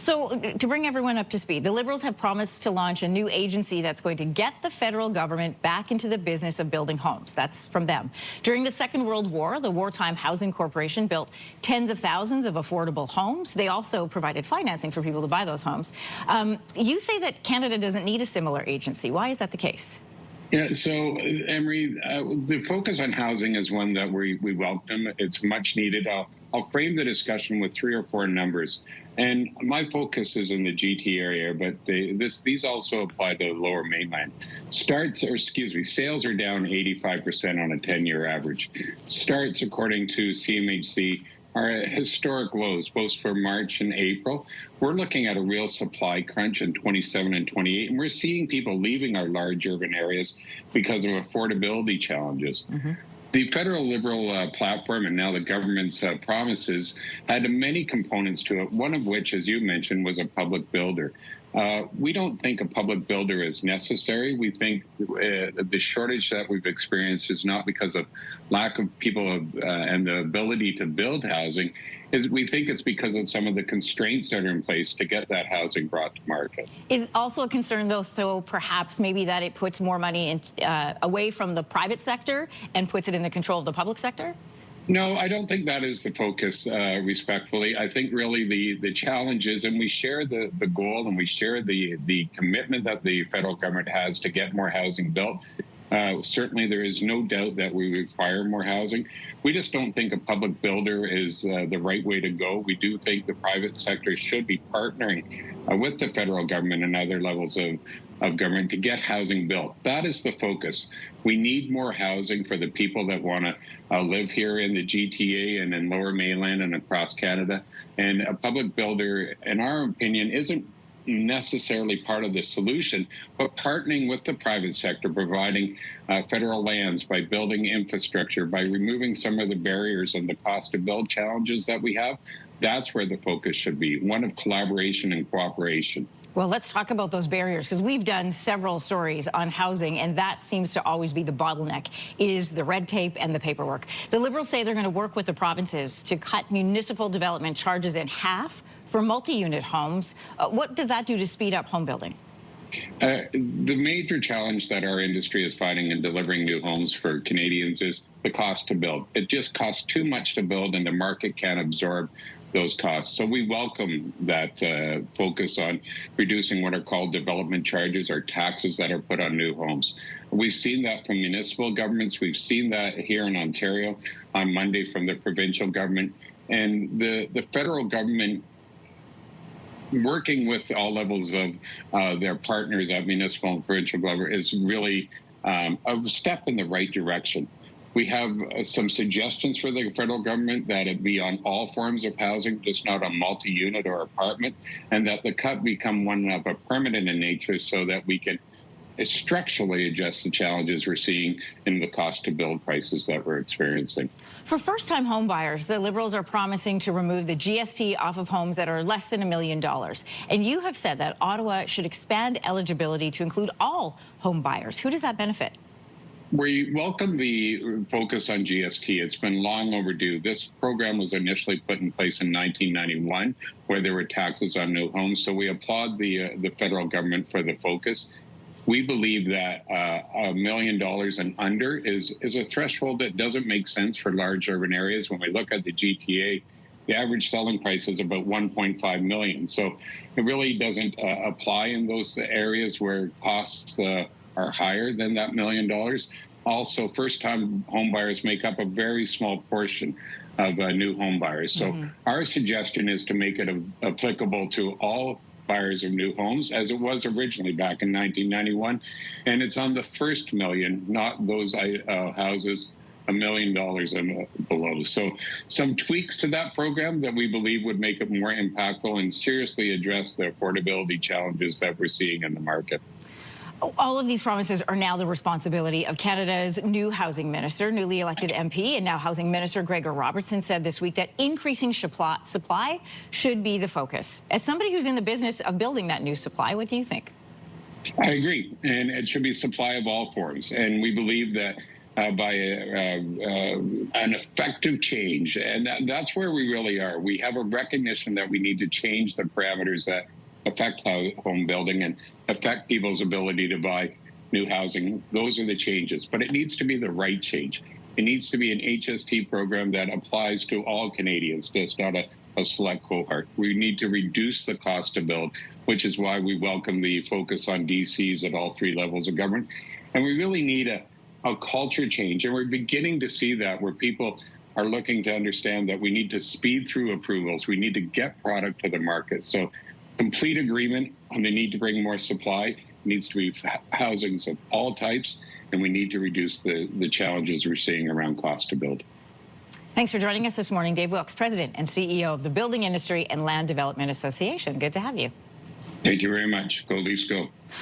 So to bring everyone up to speed, the Liberals have promised to launch a new agency that's going to get the federal government back into the business of building homes. That's from them. During the Second World War, the Wartime Housing Corporation built tens of thousands of affordable homes. They also provided financing for people to buy those homes. You say that Canada doesn't need a similar agency. Why is that the case? Yeah, so Emery, the focus on housing is one that we welcome. It's much needed. I'll frame the discussion with 3 or 4 numbers. And my focus is in the GT area, but these also apply to the Lower Mainland. Sales are down 85% on a 10-year average. Starts, according to CMHC, are at historic lows, both for March and April. We're looking at a real supply crunch in 27 and 28, and we're seeing people leaving our large urban areas because of affordability challenges. The federal Liberal platform and now the government's promises had many components to it, one of which, as you mentioned, was a public builder. We don't think a public builder is necessary. We think the shortage that we've experienced is not because of lack of people and the ability to build housing. We think it's because of some of the constraints that are in place to get that housing brought to market. Is also a concern, though, perhaps maybe that it puts more money away from the private sector and puts it in the control of the public sector? No, I don't think that is the focus, respectfully. I think really the challenge is, and we share the goal and we share the commitment that the federal government has to get more housing built. Certainly, there is no doubt that we require more housing. We just don't think a public builder is the right way to go. We do think the private sector should be partnering with the federal government and other levels of government to get housing built. That is the focus. We need more housing for the people that want to live here in the GTA and in Lower Mainland and across Canada. And a public builder, in our opinion, isn't necessarily part of the solution, but partnering with the private sector, providing federal lands by building infrastructure, by removing some of the barriers and the cost to build challenges that we have, that's where the focus should be, one of collaboration and cooperation. Well, let's talk about those barriers, because we've done several stories on housing, and that seems to always be the bottleneck, is the red tape and the paperwork. The Liberals say they're going to work with the provinces to cut municipal development charges in half for multi-unit homes. What does that do to speed up home building? The major challenge that our industry is fighting in delivering new homes for Canadians is the cost to build. It just costs too much to build, and the market can't absorb those costs. So we welcome that focus on reducing what are called development charges, or taxes that are put on new homes. We've seen that from municipal governments. We've seen that here in Ontario on Monday from the provincial government. And the federal government, working with all levels of their partners at municipal and provincial level, is really a step in the right direction. We have some suggestions for the federal government that it be on all forms of housing, just not on multi-unit or apartment, and that the cut become one of a permanent in nature so that we can structurally adjust the challenges we're seeing in the cost to build prices that we're experiencing. For first-time home buyers, the Liberals are promising to remove the GST off of homes that are less than $1 million. And you have said that Ottawa should expand eligibility to include all home buyers. Who does that benefit? We welcome the focus on GST. It's been long overdue. This program was initially put in place in 1991, where there were taxes on new homes. So we applaud the federal government for the focus. We believe that $1 million and under is a threshold that doesn't make sense for large urban areas. When we look at the GTA, the average selling price is about $1.5 million. So it really doesn't apply in those areas where costs are higher than that $1 million. Also, first-time home buyers make up a very small portion of new home buyers. So our suggestion is to make it applicable to all buyers of new homes, as it was originally back in 1991. And it's on the first million, not those houses $1 million and below. So some tweaks to that program that we believe would make it more impactful and seriously address the affordability challenges that we're seeing in the market. All of these promises are now the responsibility of Canada's new housing minister. Newly elected MP and now housing minister Gregor Robertson said this week that increasing supply should be the focus. As somebody who's in the business of building that new supply, what do you think? I agree, and it should be supply of all forms. And we believe that by an effective change. And that's where we really are. We have a recognition that we need to change the parameters that affect home building and affect people's ability to buy new housing. Those are the changes, but it needs to be the right change. It needs to be an HST program that applies to all Canadians, just not a select cohort. We need to reduce the cost to build, which is why we welcome the focus on DCs at all 3 levels of government. And we really need a culture change. And we're beginning to see that, where people are looking to understand that we need to speed through approvals. We need to get product to the market. So complete agreement on the need to bring more supply. It needs to be housings of all types. And we need to reduce the challenges we're seeing around cost to build. Thanks for joining us this morning, Dave Wilkes, President and CEO of the Building Industry and Land Development Association. Good to have you. Thank you very much. Go Leafs, go.